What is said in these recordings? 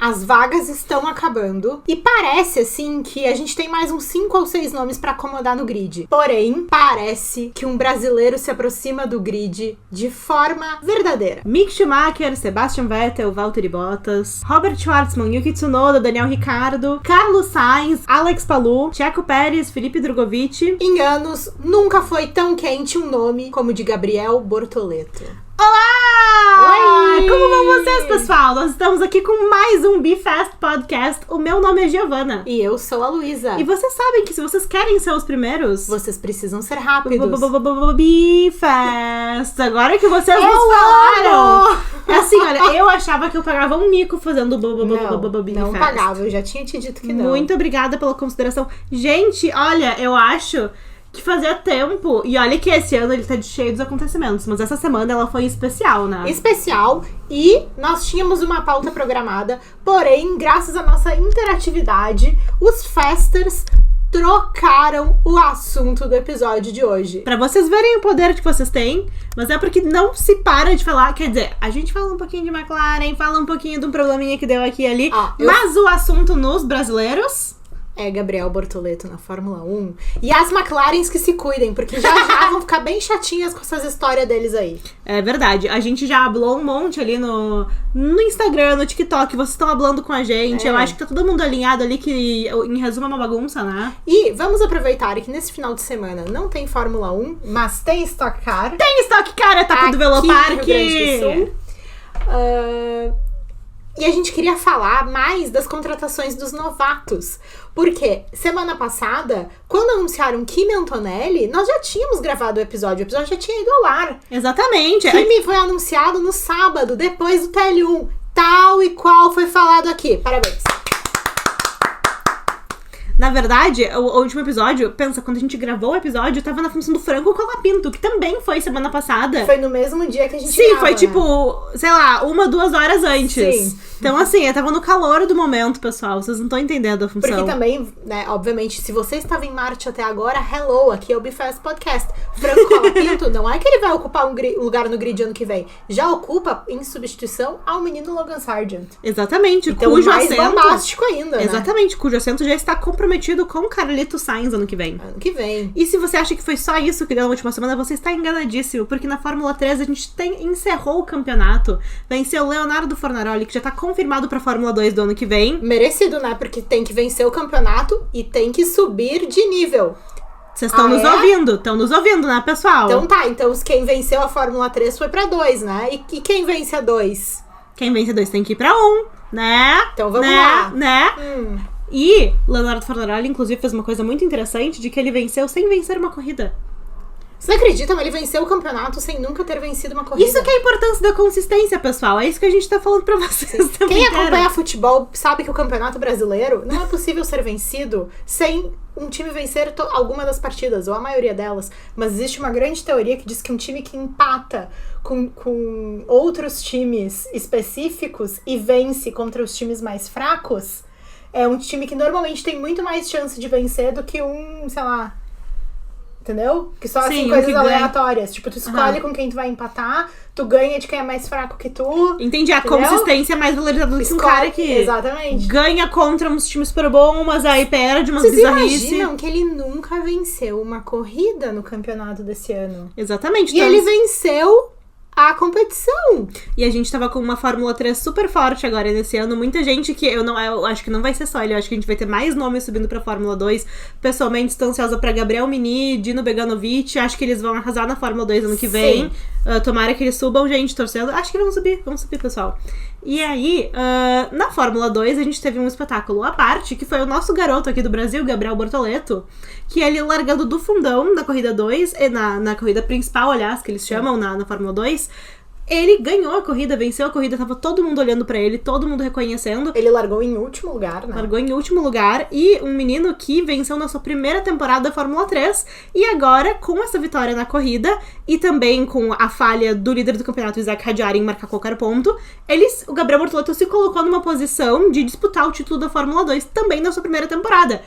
As vagas estão acabando e parece, assim, que a gente tem mais uns 5 ou 6 nomes pra acomodar no grid. Porém, parece que um brasileiro se aproxima do grid de forma verdadeira. Mick Schumacher, Sebastian Vettel, Valtteri Bottas, Robert Schwartzman, Yuki Tsunoda, Daniel Ricciardo, Carlos Sainz, Alex Palou, Checo Pérez, Felipe Drogovic. Em anos, nunca foi tão quente um nome como o de Gabriel Bortoleto. Olá! Oi! Como vão vocês, pessoal? Nós estamos aqui com mais um Be Fast Podcast. O meu nome é Giovana. E eu sou a Luísa. E vocês sabem que se vocês querem ser os primeiros... Vocês precisam ser rápidos. Be Fast. Agora que vocês nos falaram. É assim, olha, eu achava que eu pagava um mico fazendo Be Fast. Não pagava, eu já tinha te dito que não. Muito obrigada pela consideração. Gente, olha, eu acho... que fazia tempo, e olha que esse ano ele tá cheio dos acontecimentos, mas essa semana ela foi especial, né? Especial, e nós tínhamos uma pauta programada, porém, graças à nossa interatividade, os Fasters trocaram o assunto do episódio de hoje. Pra vocês verem o poder que vocês têm, mas é porque não se para de falar, quer dizer, a gente fala um pouquinho de McLaren, fala um pouquinho de um probleminha que deu aqui e ali, mas o assunto nos brasileiros... é Gabriel Bortoleto na Fórmula 1. E as McLarens que se cuidem, porque já vão ficar bem chatinhas com essas histórias deles aí. É verdade. A gente já hablou um monte ali no Instagram, no TikTok. Vocês estão hablando com a gente. Eu acho que tá todo mundo alinhado ali, que em resumo é uma bagunça, né? E vamos aproveitar que nesse final de semana não tem Fórmula 1, mas tem Stock Car. Tem Stock Car, etapa do Velopark. Rio Grande do Sul. E a gente queria falar mais das contratações dos novatos. Porque semana passada, quando anunciaram Kimi Antonelli, nós já tínhamos gravado o episódio já tinha ido ao ar. Exatamente. Kimi foi anunciado no sábado, depois do TL1, tal e qual foi falado aqui. Parabéns. Na verdade, o último episódio, pensa, quando a gente gravou o episódio, eu tava na função do Franco Colapinto, que também foi semana passada. Foi no mesmo dia que a gente Sim, grava, foi né? tipo, sei lá, 1-2 horas antes. Sim. Então, assim, eu tava no calor do momento, pessoal. Vocês não estão entendendo a função. Porque também, né, obviamente, se você estava em Marte até agora, hello, aqui é o Be Fast Podcast. Franco Colapinto, não é que ele vai ocupar um lugar no grid ano que vem. Já ocupa em substituição ao menino Logan Sargent. Exatamente, então, cujo mais assento... bombástico ainda, né? Exatamente, cujo assento já está comprometido com Carlito Sainz ano que vem. Ano que vem. E se você acha que foi só isso que deu na última semana, você está enganadíssimo, porque na Fórmula 3 a gente encerrou o campeonato, venceu o Leonardo Fornaroli, que já tá confirmado pra Fórmula 2 do ano que vem. Merecido, né? Porque tem que vencer o campeonato e tem que subir de nível. Vocês estão nos ouvindo? Estão nos ouvindo, né, pessoal? Então tá, então quem venceu a Fórmula 3 foi pra 2, né? E quem vence a 2? Quem vence a 2 tem que ir pra 1, né? Então vamos lá. Né? E Leonardo Fornaroli, inclusive, fez uma coisa muito interessante, de que ele venceu sem vencer uma corrida. Você acredita? Mas ele venceu o campeonato sem nunca ter vencido uma corrida. Isso que é a importância da consistência, pessoal. É isso que a gente tá falando pra vocês também. Quem acompanha futebol sabe que o Campeonato Brasileiro não é possível ser vencido sem um time vencer alguma das partidas, ou a maioria delas. Mas existe uma grande teoria que diz que um time que empata com outros times específicos e vence contra os times mais fracos é um time que normalmente tem muito mais chance de vencer do que um, sei lá... Entendeu? Que só assim, coisas aleatórias. Tipo, tu escolhe com quem tu vai empatar, tu ganha de quem é mais fraco que tu. Entendi, a consistência é mais valorizada do que um cara que exatamente. Ganha contra uns times super bons, mas aí perde umas bizarrices. bizarrices. Vocês imaginam que ele nunca venceu uma corrida no campeonato desse ano? Exatamente. E ele venceu a competição. E a gente tava com uma Fórmula 3 super forte agora nesse ano. Muita gente que eu acho que não vai ser só ele. Eu acho que a gente vai ter mais nomes subindo pra Fórmula 2. Pessoalmente, estou ansiosa pra Gabriel Mini, Dino Beganovic. Acho que eles vão arrasar na Fórmula 2 ano que vem. Tomara que eles subam, gente, torcendo. Acho que vão subir, pessoal. E aí, na Fórmula 2, a gente teve um espetáculo à parte, que foi o nosso garoto aqui do Brasil, Gabriel Bortoleto, que ele largando do fundão na corrida 2, na corrida principal, aliás, que eles chamam na Fórmula 2, ele ganhou a corrida, venceu a corrida, tava todo mundo olhando pra ele, todo mundo reconhecendo. Ele largou em último lugar, né? Largou em último lugar, e um menino que venceu na sua primeira temporada da Fórmula 3, e agora, com essa vitória na corrida, e também com a falha do líder do campeonato, Isaac Hadjari, em marcar qualquer ponto, o Gabriel Bortoleto se colocou numa posição de disputar o título da Fórmula 2 também na sua primeira temporada.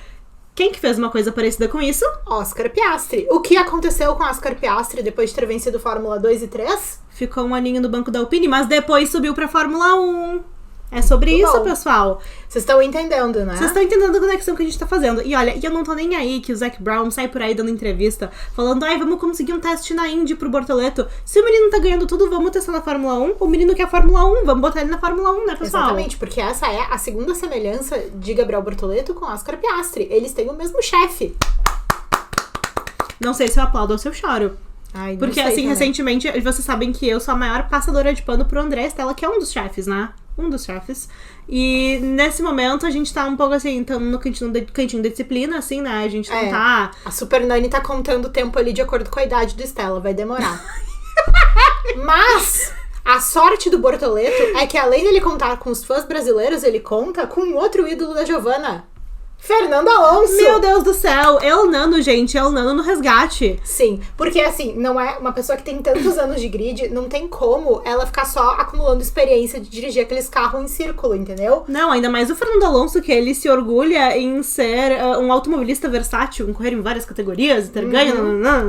Quem que fez uma coisa parecida com isso? Oscar Piastri. O que aconteceu com Oscar Piastri depois de ter vencido Fórmula 2 e 3? Ficou um aninho no banco da Alpine, mas depois subiu pra Fórmula 1. É sobre Muito isso, bom. pessoal. Vocês estão entendendo, né? Vocês estão entendendo a conexão que a gente tá fazendo. E olha, eu não tô nem aí que o Zac Brown sai por aí dando entrevista, falando, vamos conseguir um teste na Indy pro Bortoleto. Se o menino tá ganhando tudo, vamos testar na Fórmula 1. O menino quer Fórmula 1, vamos botar ele na Fórmula 1, né, pessoal? Exatamente, porque essa é a segunda semelhança de Gabriel Bortoleto com Oscar Piastri. Eles têm o mesmo chefe. Não sei se eu aplaudo ou se eu choro. Ai, não Porque, sei assim, também. recentemente, vocês sabem que eu sou a maior passadora de pano pro André Stella, que é um dos chefes, né? Um dos chefes. E nesse momento a gente tá um pouco assim, tá no cantinho da disciplina, assim, né? A gente não tá. A Super Nani tá contando o tempo ali de acordo com a idade do Stella, vai demorar. Mas a sorte do Bortoleto é que além dele contar com os fãs brasileiros, ele conta com um outro ídolo da Giovanna. Fernando Alonso! Meu Deus do céu! El Nano, gente, El Nano no resgate. Sim, porque assim, não é uma pessoa que tem tantos anos de grid, não tem como ela ficar só acumulando experiência de dirigir aqueles carros em círculo, entendeu? Não, ainda mais o Fernando Alonso, que ele se orgulha em ser um automobilista versátil, em correr em várias categorias, ter ganho,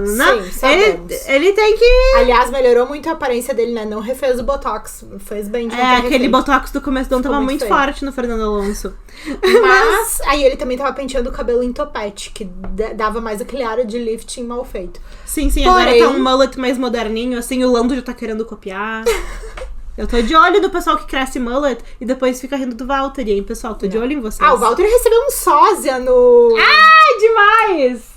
Sim, sabemos. ele tem que... Aliás, melhorou muito a aparência dele, né? Não refez o Botox, fez bem de não ter aquele refeito. botox do começo do ano Ficou tava muito muito feio. forte no Fernando Alonso. Mas aí ele também tava penteando o cabelo em topete, que dava mais aquele ar de lifting mal feito. Sim, Porém- agora tá um mullet mais moderninho, assim, o Lando já tá querendo copiar. Eu tô de olho do pessoal que cresce mullet e depois fica rindo do Valtteri, hein, pessoal? Tô de olho em vocês. Ah, o Valtteri recebeu um sósia no demais!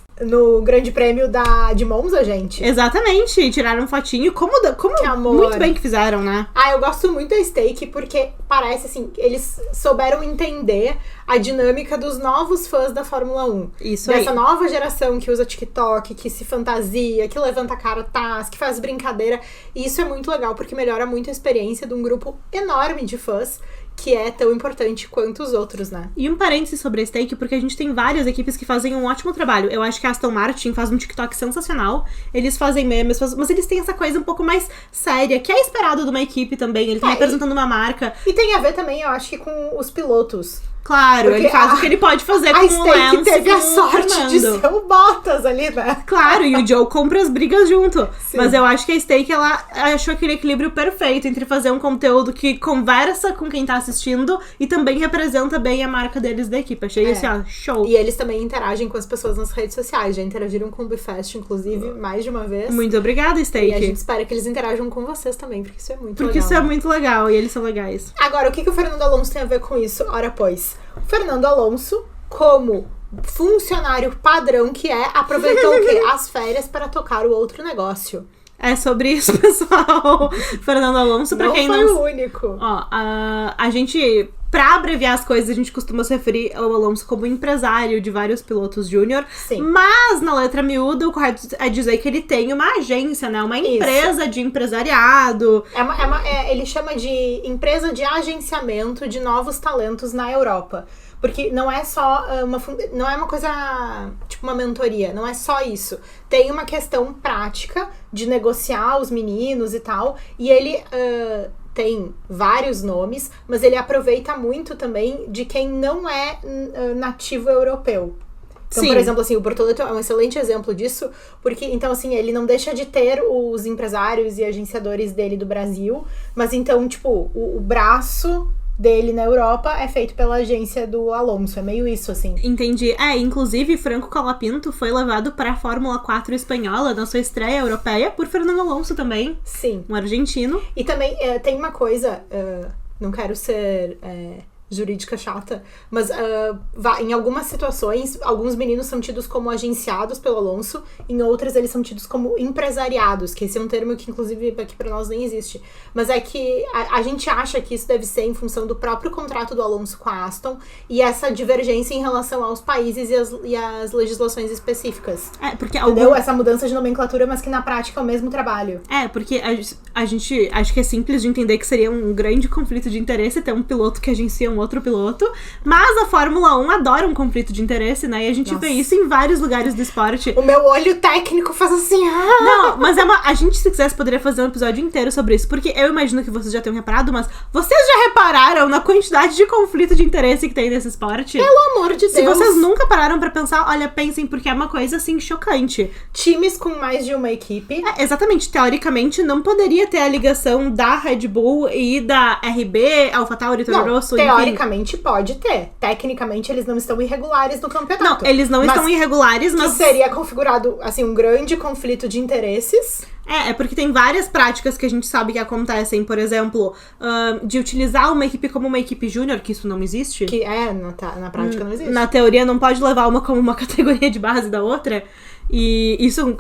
Grande Prêmio de Monza, gente. Exatamente, tiraram fotinho, como Que amor. muito bem que fizeram, né? Ah, eu gosto muito da Stake porque parece assim, eles souberam entender a dinâmica dos novos fãs da Fórmula 1. Isso aí. Dessa nova geração que usa TikTok, que se fantasia, que levanta a cara, que faz brincadeira. E isso é muito legal porque melhora muito a experiência de um grupo enorme de fãs que é tão importante quanto os outros, né? E um parênteses sobre a Stake, porque a gente tem várias equipes que fazem um ótimo trabalho. Eu acho que a Aston Martin faz um TikTok sensacional. Eles fazem memes, mas eles têm essa coisa um pouco mais séria, que é esperado de uma equipe também. Ele tá representando uma marca. E tem a ver também, eu acho que com os pilotos. Claro, Porque ele faz o que ele pode fazer com A o Stake Lance teve e a com o sorte de Fernando. ser o Bottas ali, né? Claro, e o Joe compra as brigas junto. Sim. Mas eu acho que a Stake, ela achou aquele equilíbrio perfeito entre fazer um conteúdo que conversa com quem tá assistindo e também representa bem a marca deles da equipe. Achei assim, ó, show. E eles também interagem com as pessoas nas redes sociais. Já interagiram com o Bifest, inclusive, mais de uma vez. Muito obrigada, E a Stake. gente espera que eles interajam com vocês também, porque isso é muito Porque legal. isso é muito legal e eles são legais. Agora, o que o Fernando Alonso tem a ver com isso? Ora, pois, o Fernando Alonso, como funcionário padrão que é, aproveitou o quê? As férias para tocar o outro negócio. É sobre isso, pessoal. Fernando Alonso, pra Não quem foi não... o único. Ó, a gente, pra abreviar as coisas, a gente costuma se referir ao Alonso como empresário de vários pilotos júnior. Sim. Mas, na letra miúda, o correto é dizer que ele tem uma agência, né? Uma empresa de empresariado. Ele chama de empresa de agenciamento de novos talentos na Europa. Porque não é só não é uma coisa, tipo uma mentoria, não é só isso. Tem uma questão prática de negociar os meninos e tal, e ele tem vários nomes, mas ele aproveita muito também de quem não é nativo europeu. Então, Sim. por exemplo, assim, o Bortoleto é um excelente exemplo disso, porque, então, assim, ele não deixa de ter os empresários e agenciadores dele do Brasil, mas então, tipo, o braço dele na Europa é feito pela agência do Alonso, é meio isso, assim. Entendi. Inclusive, Franco Colapinto foi levado pra Fórmula 4 espanhola na sua estreia europeia por Fernando Alonso também, Sim. um argentino. E também tem uma coisa, não quero ser jurídica chata, mas em algumas situações, alguns meninos são tidos como agenciados pelo Alonso, em outras eles são tidos como empresariados, que esse é um termo que inclusive aqui pra nós nem existe, mas é que a gente acha que isso deve ser em função do próprio contrato do Alonso com a Aston e essa divergência em relação aos países e as legislações específicas. Porque Entendeu? Essa mudança de nomenclatura, mas que na prática é o mesmo trabalho. Porque a gente acho que é simples de entender que seria um grande conflito de interesse ter um piloto que agencia um um outro piloto, mas a Fórmula 1 adora um conflito de interesse, né? E a gente vê isso em vários lugares do esporte. O meu olho técnico faz assim... Não, mas a gente, se quisesse, poderia fazer um episódio inteiro sobre isso, porque eu imagino que vocês já tenham reparado, mas vocês já repararam na quantidade de conflito de interesse que tem nesse esporte? Pelo amor de Deus! Se vocês nunca pararam pra pensar, olha, pensem, porque é uma coisa, assim, chocante. Times com mais de uma equipe. Exatamente. Teoricamente, não poderia ter a ligação da Red Bull e da RB, AlphaTauri, Toro Rosso, teoricamente pode ter. Tecnicamente, eles não estão irregulares no campeonato. Não, eles não estão irregulares, mas... Que seria configurado, assim, um grande conflito de interesses. É porque tem várias práticas que a gente sabe que acontecem, por exemplo, de utilizar uma equipe como uma equipe júnior, que isso não existe. Que na prática não existe. Na teoria não pode levar uma como uma categoria de base da outra. E isso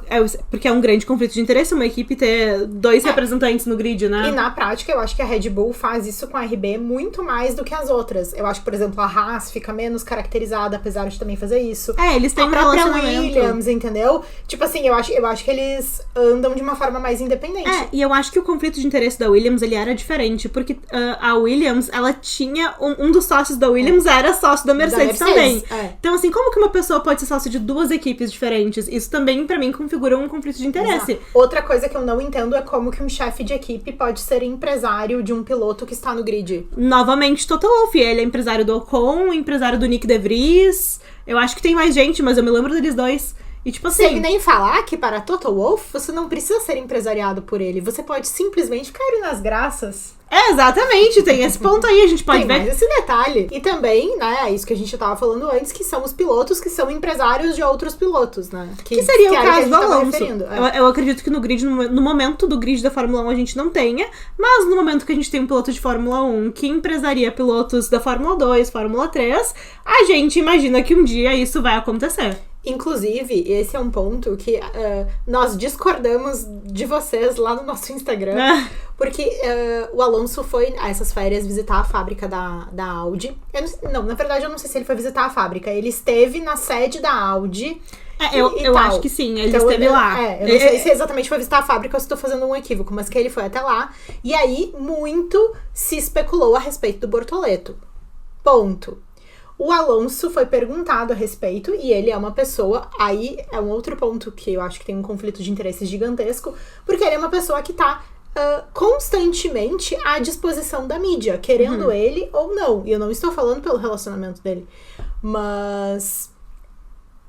porque é um grande conflito de interesse uma equipe ter 2 representantes no grid, né? E na prática, eu acho que a Red Bull faz isso com a RB muito mais do que as outras. Eu acho que, por exemplo, a Haas fica menos caracterizada, apesar de também fazer isso. Eles têm a um própria relacionamento. Williams, entendeu? Tipo assim, eu acho que eles andam de uma forma mais independente. E eu acho que o conflito de interesse da Williams, ele era diferente, porque a Williams, ela tinha... Um dos sócios da Williams era sócio da Mercedes também. Então, assim, como que uma pessoa pode ser sócio de 2 equipes diferentes? Isso também, pra mim, configura um conflito de interesse. Exato. Outra coisa que eu não entendo é como que um chefe de equipe pode ser empresário de um piloto que está no grid. Novamente, Toto Wolff. Ele é empresário do Ocon, empresário do Nick De Vries. Eu acho que tem mais gente, mas eu me lembro deles 2. E tipo assim... Sem nem falar que para Toto Wolff, você não precisa ser empresariado por ele. Você pode simplesmente cair nas graças. Exatamente, tem esse ponto aí, a gente pode ver. Tem mais esse detalhe. E também, né, isso que a gente tava falando antes, que são os pilotos que são empresários de outros pilotos, né? Que seria o caso do Alonso. É. Eu acredito que no grid, no momento do grid da Fórmula 1 a gente não tenha, mas no momento que a gente tem um piloto de Fórmula 1 que empresaria pilotos da Fórmula 2, Fórmula 3, a gente imagina que um dia isso vai acontecer. Inclusive, esse é um ponto que nós discordamos de vocês lá no nosso Instagram. Porque o Alonso foi a essas férias visitar a fábrica da Audi. Na verdade, eu não sei se ele foi visitar a fábrica. Ele esteve na sede da Audi. Eu acho que sim, ele esteve lá. Eu não sei se exatamente foi visitar a fábrica ou se estou fazendo um equívoco, mas que ele foi até lá. E aí, muito se especulou a respeito do Bortoleto. Ponto. O Alonso foi perguntado a respeito e ele é uma pessoa... Aí é um outro ponto que eu acho que tem um conflito de interesses gigantesco, porque ele é uma pessoa que tá constantemente à disposição da mídia, querendo ele ou não. E eu não estou falando pelo relacionamento dele, mas...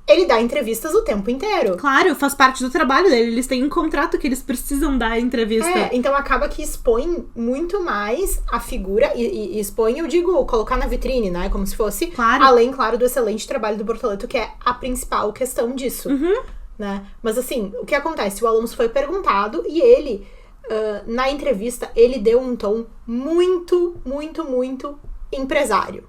Ele dá entrevistas o tempo inteiro. Claro, faz parte do trabalho dele. Eles têm um contrato que eles precisam dar entrevista. Então acaba que expõe muito mais a figura. E expõe, eu digo, colocar na vitrine, né? Como se fosse. Claro. Além, claro, do excelente trabalho do Bortoleto, que é a principal questão disso. Né? Mas assim, o que acontece? O Alonso foi perguntado e ele, na entrevista, ele deu um tom muito, muito, muito empresário.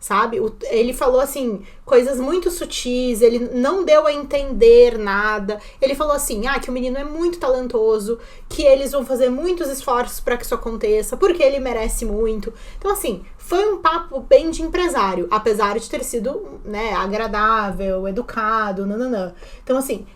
Sabe? Ele falou, assim, coisas muito sutis, ele não deu a entender nada. Ele falou assim, que o menino é muito talentoso, que eles vão fazer muitos esforços pra que isso aconteça, porque ele merece muito. Então, assim, foi um papo bem de empresário, apesar de ter sido, né, agradável, educado, nananã. Então, assim...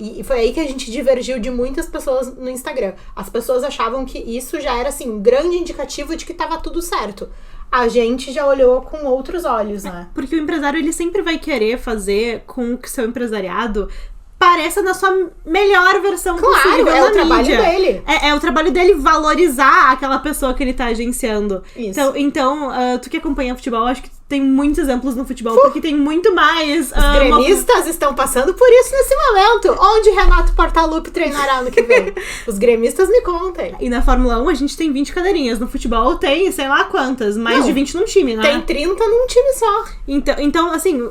E foi aí que a gente divergiu de muitas pessoas no Instagram. As pessoas achavam que isso já era, assim, um grande indicativo de que tava tudo certo. A gente já olhou com outros olhos, né? Porque o empresário, ele sempre vai querer fazer com que o seu empresariado pareça na sua melhor versão possível. Claro, é o trabalho dele. É o trabalho dele valorizar aquela pessoa que ele tá agenciando. Isso. Então, tu que acompanha futebol, acho que tem muitos exemplos no futebol, porque tem muito mais... Os gremistas estão passando por isso nesse momento. Onde Renato Portaluppi treinará ano que vem? Os gremistas me contem. E na Fórmula 1 a gente tem 20 cadeirinhas. No futebol tem, sei lá quantas, mais de 20 num time, né? Tem 30 num time só. Então assim,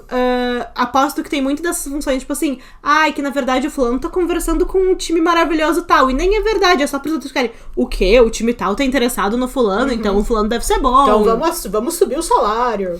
aposto que tem muito dessas funções, tipo assim, que na verdade o fulano tá conversando com um time maravilhoso tal. E nem é verdade, é só pros outros ficarem, o quê? O time tal tá interessado no fulano, então o fulano deve ser bom. Então vamos subir o salário.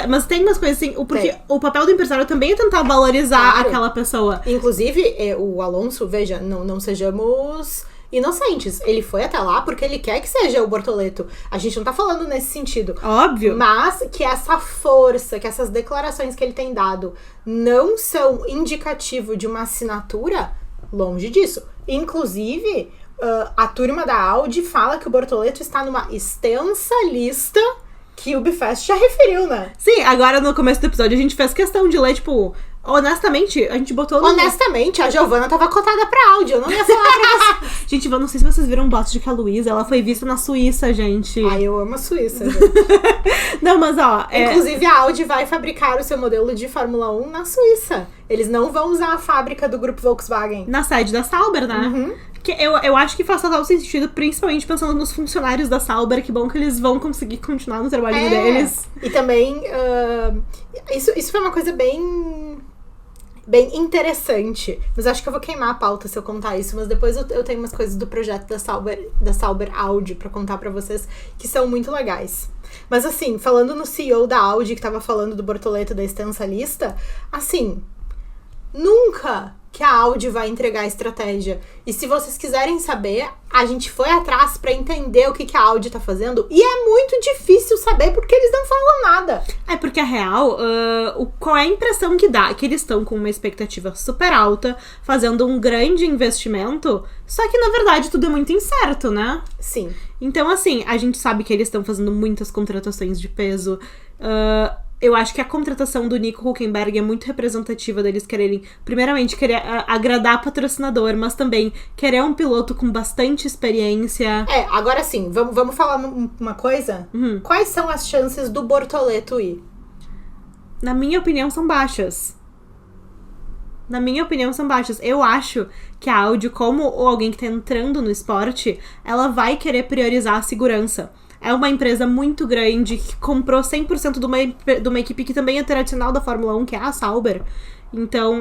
Mas tem umas coisas assim, porque o papel do empresário também é tentar valorizar aquela pessoa. Inclusive, o Alonso, veja, não sejamos inocentes. Ele foi até lá porque ele quer que seja o Bortoleto. A gente não tá falando nesse sentido. Óbvio. Mas que essa força, que essas declarações que ele tem dado não são indicativo de uma assinatura, longe disso. Inclusive, a turma da Audi fala que o Bortoleto está numa extensa lista que o Bifest já referiu, né? Sim, agora no começo do episódio a gente fez questão de ler, tipo... Honestamente, a gente botou... Honestamente, a Giovanna tava cotada pra áudio. Eu não ia falar pra você. Gente, eu não sei se vocês viram um boato de que a Luísa, ela foi vista na Suíça, gente. Ai, eu amo a Suíça, gente. Não, mas ó... Inclusive, a Audi vai fabricar o seu modelo de Fórmula 1 na Suíça. Eles não vão usar a fábrica do grupo Volkswagen. Na sede da Sauber, né? Uhum. Que eu acho que faz total sentido, principalmente pensando nos funcionários da Sauber. Que bom que eles vão conseguir continuar no trabalhinho deles. E também, isso foi uma coisa bem interessante. Mas acho que eu vou queimar a pauta se eu contar isso. Mas depois eu tenho umas coisas do projeto da Sauber Audi pra contar pra vocês, que são muito legais. Mas assim, falando no CEO da Audi, que tava falando do Bortoleto da extensa lista, assim, nunca que a Audi vai entregar a estratégia. E se vocês quiserem saber, a gente foi atrás pra entender o que a Audi tá fazendo. E é muito difícil saber porque eles não falam nada. É porque a real, qual é a impressão que dá? Que eles estão com uma expectativa super alta, fazendo um grande investimento, só que na verdade tudo é muito incerto, né? Sim. Então assim, a gente sabe que eles estão fazendo muitas contratações de peso. Eu acho que a contratação do Nico Hülkenberg é muito representativa deles quererem, primeiramente, querer agradar patrocinador, mas também querer um piloto com bastante experiência. Agora sim, vamos falar uma coisa? Uhum. Quais são as chances do Bortoleto ir? Na minha opinião, são baixas. Eu acho que a Audi, como alguém que tá entrando no esporte, ela vai querer priorizar a segurança. É uma empresa muito grande que comprou 100% de uma equipe que também é tradicional da Fórmula 1, que é a Sauber. Então,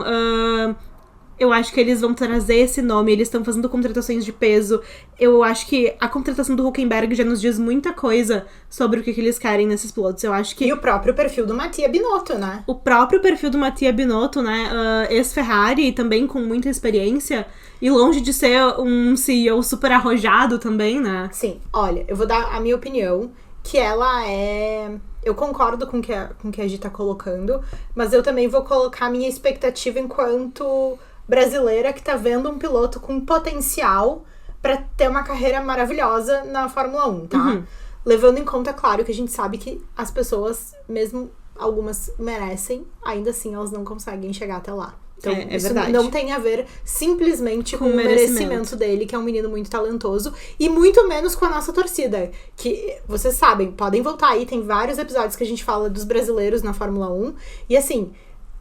eu acho que eles vão trazer esse nome, eles estão fazendo contratações de peso. Eu acho que a contratação do Hülkenberg já nos diz muita coisa sobre o que eles querem nesses pilotos. Eu acho que... E o próprio perfil do Mattia Binotto, né? O próprio perfil do Mattia Binotto, né? Ex-Ferrari, também com muita experiência. E longe de ser um CEO super arrojado também, né? Sim, olha, eu vou dar a minha opinião, que ela é... Eu concordo com o que a Gi tá colocando, mas eu também vou colocar a minha expectativa enquanto brasileira que tá vendo um piloto com potencial pra ter uma carreira maravilhosa na Fórmula 1, tá? Uhum. Levando em conta, claro, que a gente sabe que as pessoas, mesmo algumas merecem, ainda assim elas não conseguem chegar até lá. Então, isso verdade. não tem a ver simplesmente com o merecimento dele, que é um menino muito talentoso, e muito menos com a nossa torcida. Que, vocês sabem, podem voltar aí, tem vários episódios que a gente fala dos brasileiros na Fórmula 1. E assim,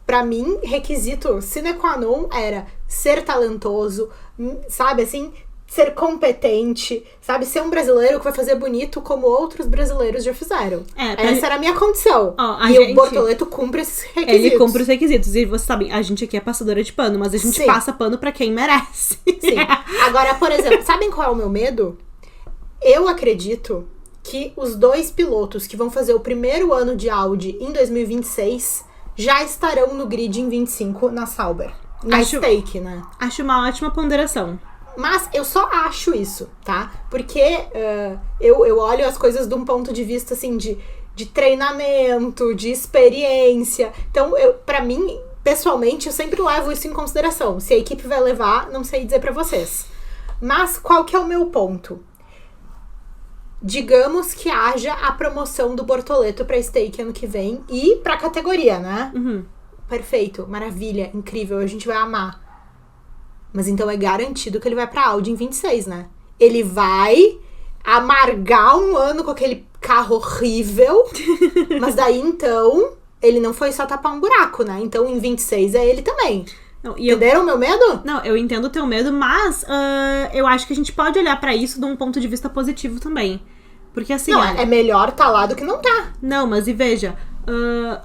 pra mim, requisito sine qua non era ser talentoso, sabe, assim, ser competente, sabe, ser um brasileiro que vai fazer bonito como outros brasileiros já fizeram. Essa era a minha condição. O Bortoleto cumpre esses requisitos. Ele cumpre os requisitos. E vocês sabem, a gente aqui é passadora de pano, mas a gente passa pano pra quem merece. Sim. Agora, por exemplo, sabem qual é o meu medo? Eu acredito que os dois pilotos que vão fazer o primeiro ano de Audi em 2026 já estarão no grid em 25 na Sauber. Na stake, né? Acho uma ótima ponderação. Mas eu só acho isso, tá? Porque eu olho as coisas de um ponto de vista, assim, de treinamento, de experiência. Então, pra mim, pessoalmente, eu sempre levo isso em consideração. Se a equipe vai levar, não sei dizer pra vocês. Mas qual que é o meu ponto? Digamos que haja a promoção do Bortoleto pra stake ano que vem e pra categoria, né? Uhum. Perfeito, maravilha, incrível, a gente vai amar. Mas então é garantido que ele vai pra Audi em 26, né? Ele vai amargar um ano com aquele carro horrível, mas daí então ele não foi só tapar um buraco, né? Então em 26 é ele também. Não, entenderam o meu medo? Não, eu entendo o teu medo, mas eu acho que a gente pode olhar pra isso de um ponto de vista positivo também. Porque assim... Não, é melhor tá lá do que não tá. Não, mas e veja...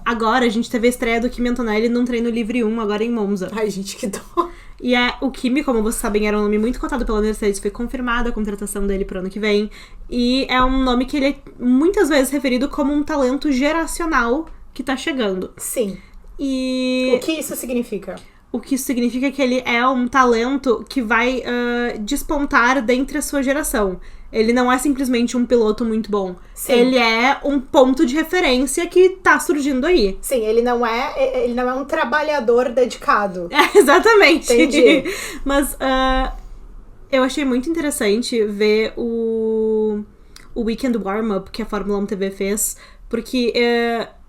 agora a gente teve a estreia do Kimi Antonelli num treino livre 1, agora em Monza. Ai, gente, que dó. E o Kimi, como vocês sabem, era um nome muito cotado pela Mercedes, foi confirmada a contratação dele pro ano que vem. E é um nome que ele é muitas vezes referido como um talento geracional que tá chegando. Sim. E... O que isso significa? O que isso significa é que ele é um talento que vai despontar dentre a sua geração. Ele não é simplesmente um piloto muito bom. Sim. Ele é um ponto de referência que tá surgindo aí. Sim, ele não é um trabalhador dedicado. Exatamente. Entendi. Mas eu achei muito interessante ver o Weekend Warm-Up que a Fórmula 1 TV fez Porque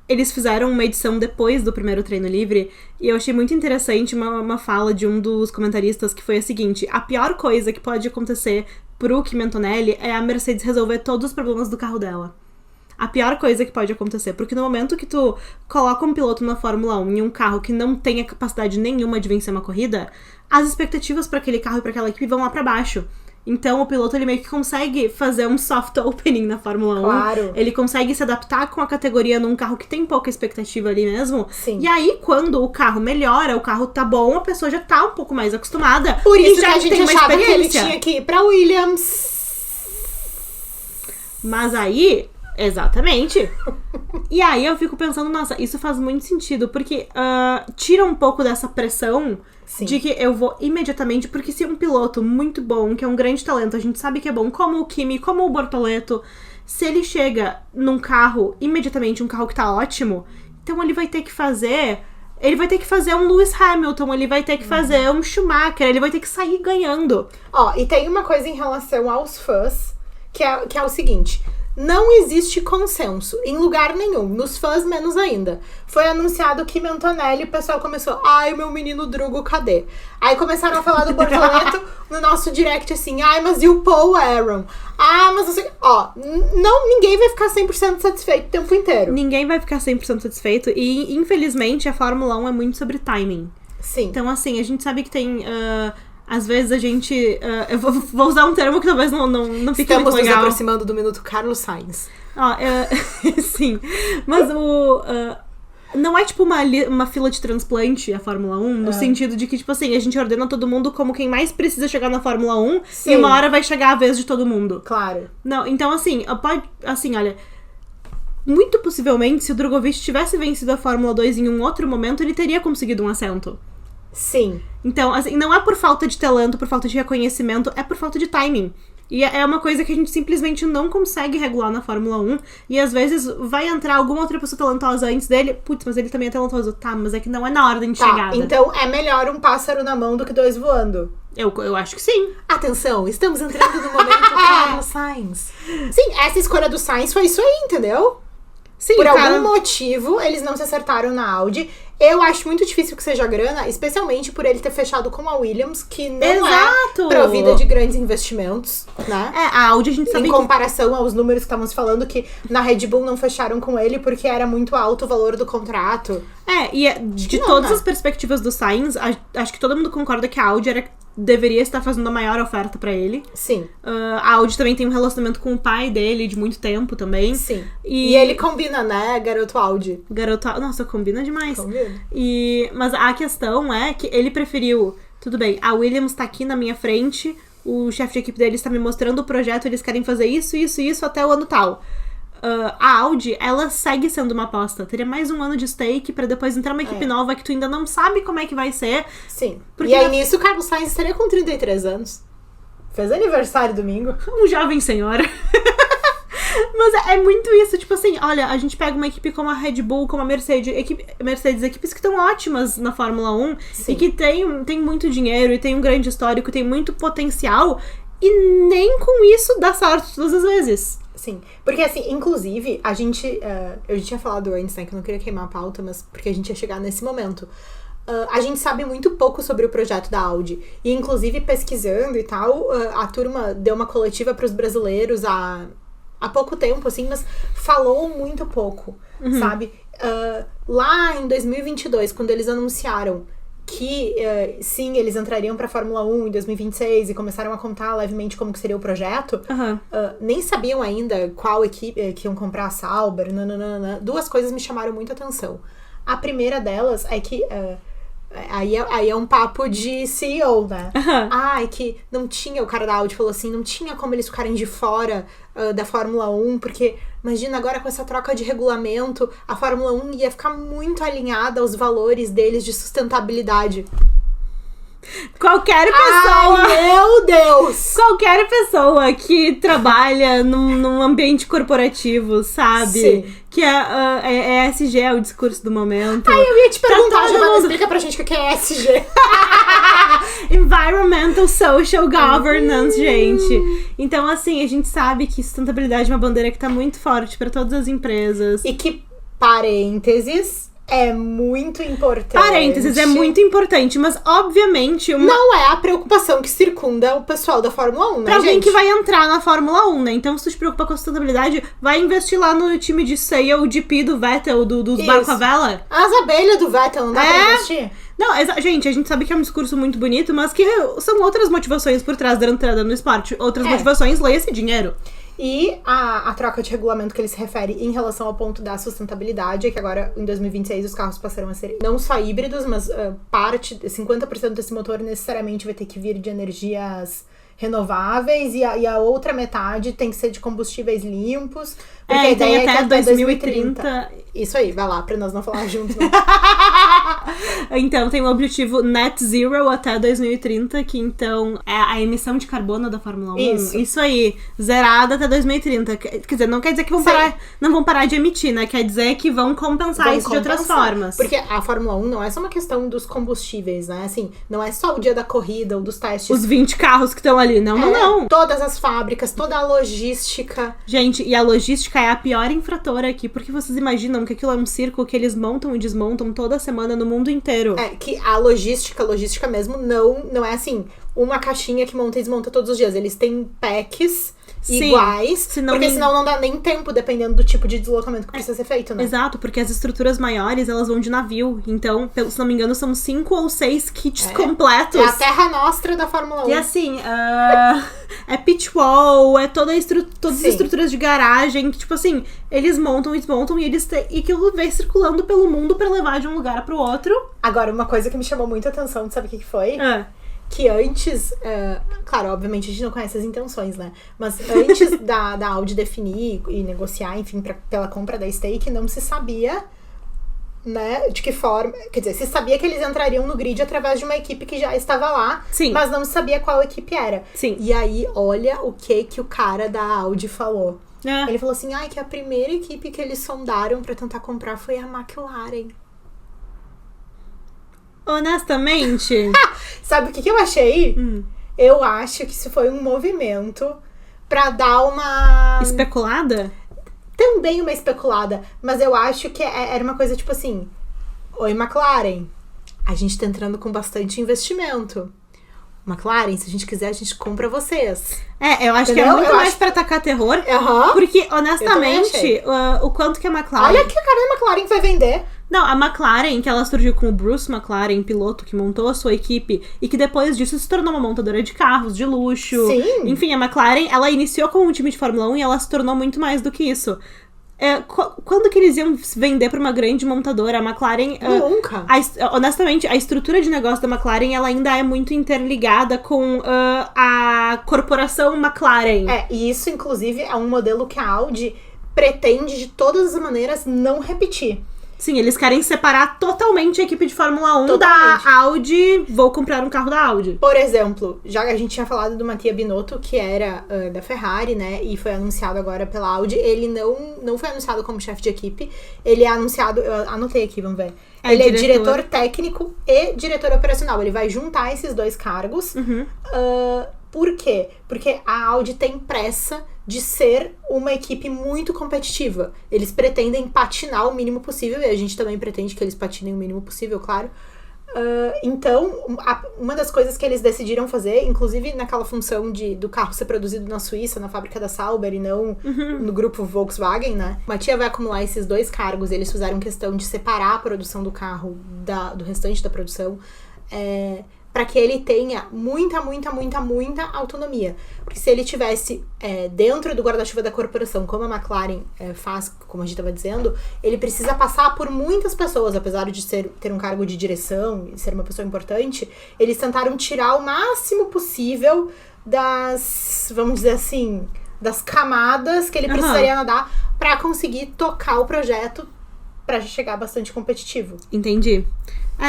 eles fizeram uma edição depois do primeiro treino livre e eu achei muito interessante uma fala de um dos comentaristas que foi a seguinte: a pior coisa que pode acontecer pro Kimi Antonelli é a Mercedes resolver todos os problemas do carro dela. A pior coisa que pode acontecer, porque no momento que tu coloca um piloto na Fórmula 1 em um carro que não tenha capacidade nenhuma de vencer uma corrida, as expectativas para aquele carro e para aquela equipe vão lá pra baixo. Então o piloto ele meio que consegue fazer um soft opening na Fórmula 1. Claro. Ele consegue se adaptar com a categoria num carro que tem pouca expectativa ali mesmo. Sim. E aí, quando o carro melhora, o carro tá bom, a pessoa já tá um pouco mais acostumada. Por isso e que já a gente tem uma achava que ele experiência. tinha que ir pra Williams. Mas aí, exatamente. E aí eu fico pensando, nossa, isso faz muito sentido, porque tira um pouco dessa pressão. Sim. De que eu vou imediatamente, porque se um piloto muito bom, que é um grande talento, a gente sabe que é bom, como o Kimi, como o Bortoleto, se ele chega num carro, imediatamente um carro que tá ótimo, então ele vai ter que fazer um Lewis Hamilton, ele vai ter que fazer um Schumacher, ele vai ter que sair ganhando. Ó, e tem uma coisa em relação aos fãs, que é o seguinte: não existe consenso em lugar nenhum, nos fãs menos ainda. Foi anunciado que Kimi Antonelli, o pessoal começou: ai, meu menino Drugo, cadê? Aí começaram a falar do Bortoleto no nosso direct assim: ai, mas e o Paul Aaron? Ah, mas você... Ó, ninguém vai ficar 100% satisfeito o tempo inteiro. Ninguém vai ficar 100% satisfeito e, infelizmente, a Fórmula 1 é muito sobre timing. Sim. Então, assim, a gente sabe que tem... às vezes a gente... eu vou usar um termo que talvez não fique Estamos muito legal. nos aproximando do minuto Carlos Sainz. Sim. Mas não é tipo uma fila de transplante a Fórmula 1, no sentido de que, tipo assim, a gente ordena todo mundo como quem mais precisa chegar na Fórmula 1 Sim. e uma hora vai chegar a vez de todo mundo. Claro. Não, então assim, olha... Muito possivelmente, se o Drogovic tivesse vencido a Fórmula 2 em um outro momento, ele teria conseguido um assento. Sim. Então, assim, não é por falta de talento, por falta de reconhecimento, é por falta de timing. E é uma coisa que a gente simplesmente não consegue regular na Fórmula 1. E às vezes vai entrar alguma outra pessoa talentosa antes dele. Putz, mas ele também é talentoso. Tá, mas é que não é na ordem de chegada. Então é melhor um pássaro na mão do que dois voando. Eu acho que sim. Atenção, estamos entrando no momento Carlos Sainz. Sim, essa escolha do Sainz foi isso aí, entendeu? Sim, Por algum motivo, eles não se acertaram na Audi. Eu acho muito difícil que seja grana, especialmente por ele ter fechado com a Williams, que não é provida de grandes investimentos, né? A Audi a gente sabe em comparação aos números que estávamos falando, que na Red Bull não fecharam com ele porque era muito alto o valor do contrato. De todas as perspectivas do Sainz, acho que todo mundo concorda que a Audi deveria estar fazendo a maior oferta pra ele. Sim. A Audi também tem um relacionamento com o pai dele de muito tempo também. Sim. E ele combina, né, garoto Audi? Nossa, combina demais. Combina. Mas a questão é que ele preferiu... Tudo bem, a Williams tá aqui na minha frente, o chefe de equipe deles tá me mostrando o projeto, eles querem fazer isso até o ano tal. A Audi, ela segue sendo uma aposta. Teria mais um ano de stake pra depois entrar uma equipe nova que tu ainda não sabe como é que vai ser. Sim. E aí nisso o Carlos Sainz estaria com 33 anos. Fez aniversário domingo. Um jovem senhora. Mas é muito isso, tipo assim, olha, a gente pega uma equipe como a Red Bull, como a Mercedes, equipes que estão ótimas na Fórmula 1. Sim. E que tem muito dinheiro e tem um grande histórico, tem muito potencial, e nem com isso dá certo todas as vezes. Sim, porque assim, inclusive, a gente, eu já tinha falado antes, né, que eu não queria queimar a pauta, mas porque a gente ia chegar nesse momento. A gente sabe muito pouco sobre o projeto da Audi. E inclusive, pesquisando e tal, a turma deu uma coletiva pros brasileiros há pouco tempo, assim, mas falou muito pouco, sabe? Lá em 2022, quando eles anunciaram que, sim, eles entrariam pra Fórmula 1 em 2026 e começaram a contar levemente como que seria o projeto, nem sabiam ainda qual equipe que iam comprar a Sauber, nananana. Duas coisas me chamaram muito a atenção. A primeira delas é que... Aí é um papo de CEO, né? É que não tinha, o cara da Audi falou assim, não tinha como eles ficarem de fora da Fórmula 1, porque imagina agora com essa troca de regulamento, a Fórmula 1 ia ficar muito alinhada aos valores deles de sustentabilidade. Qualquer pessoa... Ai, meu Deus! Qualquer pessoa que trabalha num ambiente corporativo, sabe? Sim. Que é ESG, é o discurso do momento. Eu ia te perguntar, Giovana, explica pra gente o que é ESG. Environmental Social Governance, gente. Então, assim, a gente sabe que sustentabilidade é uma bandeira que tá muito forte pra todas as empresas. E que, parênteses, é muito importante. Parênteses, é muito importante, mas obviamente... Não é a preocupação que circunda o pessoal da Fórmula 1, né, pra alguém gente? que vai entrar na Fórmula 1, né? Então, se tu te preocupa com a sustentabilidade, vai investir lá no time de sail, GP do Vettel, dos barco a vela. As abelhas do Vettel, não dá pra investir? Não, gente, a gente sabe que é um discurso muito bonito, mas que são outras motivações por trás da entrada no esporte. Outras motivações, leia-se dinheiro. E a troca de regulamento que ele se refere em relação ao ponto da sustentabilidade é que agora, em 2026, os carros passarão a ser não só híbridos, mas 50% desse motor necessariamente vai ter que vir de energias renováveis e a outra metade tem que ser de combustíveis limpos. Porque a ideia é que até 2030... Isso aí, vai lá, pra nós não falar juntos. Né? Então, tem o objetivo Net Zero até 2030, que então é a emissão de carbono da Fórmula 1. Isso aí, zerada até 2030. Quer dizer, não quer dizer que não vão parar de emitir, né? Quer dizer que vão compensar isso de outras formas. Porque a Fórmula 1 não é só uma questão dos combustíveis, né? Assim, não é só o dia da corrida ou dos testes. Os 20 carros que estão ali, não. Todas as fábricas, toda a logística. Gente, e a logística é a pior infratora aqui, porque vocês imaginam que aquilo é um circo que eles montam e desmontam toda semana no mundo inteiro. É, que a logística mesmo não é assim, uma caixinha que monta e desmonta todos os dias. Eles têm packs iguais, porque senão não dá nem tempo, dependendo do tipo de deslocamento que precisa ser feito, né? Exato, porque as estruturas maiores, elas vão de navio. Então, se não me engano, são 5 ou 6 kits completos. É a terra nostra da Fórmula 1. E assim, é pitch wall, é todas as estruturas de garagem, que tipo assim, eles montam e desmontam e aquilo vai circulando pelo mundo pra levar de um lugar pro outro. Agora, uma coisa que me chamou muita atenção, sabe o que foi? Que antes, claro, obviamente a gente não conhece as intenções, né? Mas antes da Audi definir e negociar, enfim, pela compra da stake, não se sabia, né, de que forma... Quer dizer, se sabia que eles entrariam no grid através de uma equipe que já estava lá, mas não se sabia qual equipe era. E aí, olha o que o cara da Audi falou. Ele falou assim, que a primeira equipe que eles sondaram pra tentar comprar foi a McLaren. Honestamente... Sabe o que eu achei? Eu acho que isso foi um movimento pra dar uma... Especulada? Também uma especulada. Mas eu acho que era uma coisa tipo assim... Oi, McLaren. A gente tá entrando com bastante investimento. McLaren, se a gente quiser, a gente compra vocês. Eu acho que é muito mais pra atacar terror. Porque, honestamente, o quanto que a McLaren... Olha que a cara da McLaren vai vender. Não, a McLaren, que ela surgiu com o Bruce McLaren, piloto que montou a sua equipe e que depois disso se tornou uma montadora de carros, de luxo. Sim. Enfim, a McLaren, ela iniciou como um time de Fórmula 1 e ela se tornou muito mais do que isso. Quando que eles iam vender pra uma grande montadora? A McLaren... Nunca. Honestamente, a estrutura de negócio da McLaren, ela ainda é muito interligada com a corporação McLaren. E isso, inclusive, é um modelo que a Audi pretende, de todas as maneiras, não repetir. Sim, eles querem separar totalmente a equipe de Fórmula 1 da Audi. Vou comprar um carro da Audi. Por exemplo, já que a gente tinha falado do Mattia Binotto, que era da Ferrari, né? E foi anunciado agora pela Audi. Ele não foi anunciado como chefe de equipe. Ele é anunciado... Eu anotei aqui, vamos ver. Ele é diretor técnico e diretor operacional. Ele vai juntar esses dois cargos. Por quê? Porque a Audi tem pressa de ser uma equipe muito competitiva. Eles pretendem patinar o mínimo possível, e a gente também pretende que eles patinem o mínimo possível, claro. Então, uma das coisas que eles decidiram fazer, inclusive naquela função do carro ser produzido na Suíça, na fábrica da Sauber, e não no grupo Volkswagen, né? Mattia vai acumular esses dois cargos, eles fizeram questão de separar a produção do carro do restante da produção, para que ele tenha muita autonomia. Porque se ele tivesse dentro do guarda-chuva da corporação, como a McLaren faz, como a gente estava dizendo, ele precisa passar por muitas pessoas, apesar de ter um cargo de direção e ser uma pessoa importante. Eles tentaram tirar o máximo possível vamos dizer assim, das camadas que ele precisaria nadar para conseguir tocar o projeto para chegar bastante competitivo. Entendi.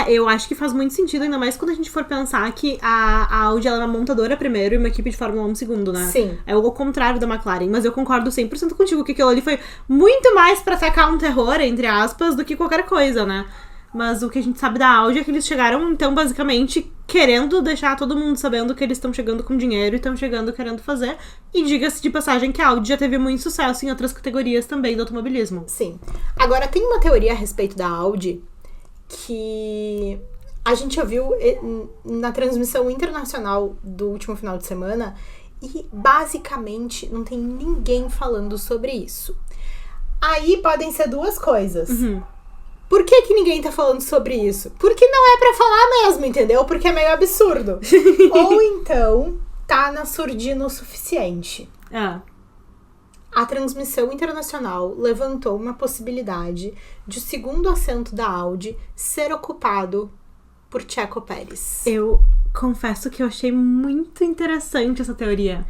Eu acho que faz muito sentido, ainda mais quando a gente for pensar que a Audi ela é uma montadora primeiro e uma equipe de Fórmula 1 segundo, né? Sim. É o contrário da McLaren, mas eu concordo 100% contigo que aquilo ali foi muito mais pra atacar um terror, entre aspas, do que qualquer coisa, né? Mas o que a gente sabe da Audi é que eles chegaram, então, basicamente, querendo deixar todo mundo sabendo que eles estão chegando com dinheiro e estão chegando querendo fazer. E diga-se de passagem que a Audi já teve muito sucesso em outras categorias também do automobilismo. Sim. Agora, tem uma teoria a respeito da Audi que a gente ouviu na transmissão internacional do último final de semana e, basicamente, não tem ninguém falando sobre isso. Aí podem ser duas coisas. Por que ninguém tá falando sobre isso? Porque não é pra falar mesmo, entendeu? Porque é meio absurdo. Ou então, tá na surdina o suficiente. A transmissão internacional levantou uma possibilidade de o segundo assento da Audi ser ocupado por Checo Pérez. Eu confesso que eu achei muito interessante essa teoria.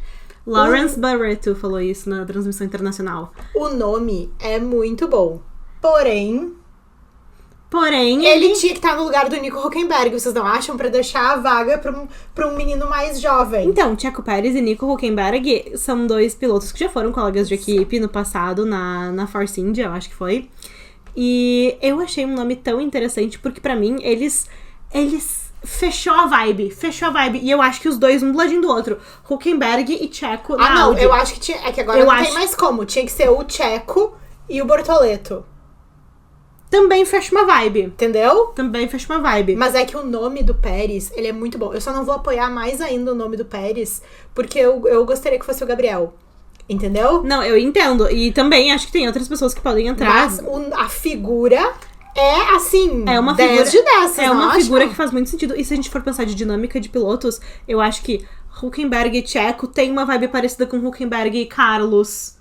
Lawrence Barretto falou isso na transmissão internacional. O nome é muito bom. Porém, ele tinha que estar no lugar do Nico Hülkenberg, vocês não acham? Pra deixar a vaga pra um menino mais jovem. Então, Checo Pérez e Nico Hülkenberg são dois pilotos que já foram colegas de equipe no passado, na Force India, eu acho que foi. E eu achei um nome tão interessante, porque pra mim, eles fechou a vibe. E eu acho que os dois, um do ladinho do outro. Hülkenberg e Checo na Audi. Eu acho que tinha... É que agora não tem mais como. Tinha que ser o Checo e o Bortoleto. Também fecha uma vibe. Entendeu? Também fecha uma vibe. Mas é que o nome do Pérez, ele é muito bom. Eu só não vou apoiar mais ainda o nome do Pérez, porque eu gostaria que fosse o Gabriel. Entendeu? Não, eu entendo. E também acho que tem outras pessoas que podem entrar. Mas a figura é, assim, é uma 10 figura, de 10, é uma figura que faz muito sentido. E se a gente for pensar de dinâmica de pilotos, eu acho que Hülkenberg e Checo tem uma vibe parecida com Hülkenberg e Carlos.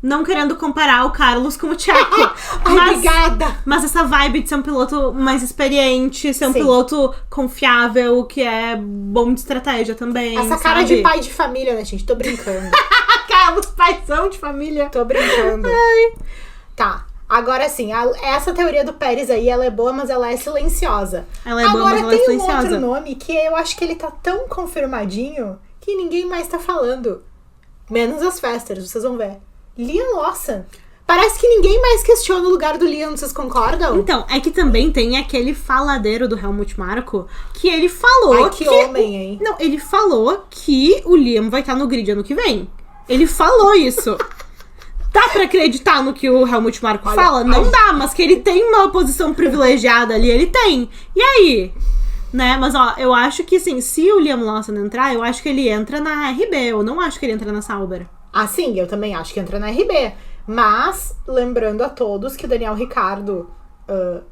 Não querendo comparar o Carlos com o Checo. Obrigada! Mas essa vibe de ser um piloto mais experiente, ser um piloto confiável, que é bom de estratégia também. Essa cara de pai de família, né, gente? Tô brincando. Carlos, paizão de família. Tô brincando. Tá. Agora sim, essa teoria do Pérez aí, ela é boa, mas ela é silenciosa. Ela é boa, mas ela é silenciosa. Agora tem um outro nome que eu acho que ele tá tão confirmadinho que ninguém mais tá falando. Menos as Festers, vocês vão ver. Liam Lawson. Parece que ninguém mais questiona o lugar do Liam, vocês concordam? Então, é que também tem aquele faladeiro do Helmut Marko que ele falou... Ai, que homem, hein? Não, ele falou que o Liam vai estar no grid ano que vem. Ele falou isso. Dá pra acreditar no que o Helmut Marko fala? Não dá, mas que ele tem uma posição privilegiada ali, ele tem. E aí? Né? Mas, ó, eu acho que, assim, se o Liam Lawson entrar, eu acho que ele entra na RB. Eu não acho que ele entra na Sauber. Ah, sim, eu também acho que entra na RB. Mas, lembrando a todos que o Daniel Ricciardo,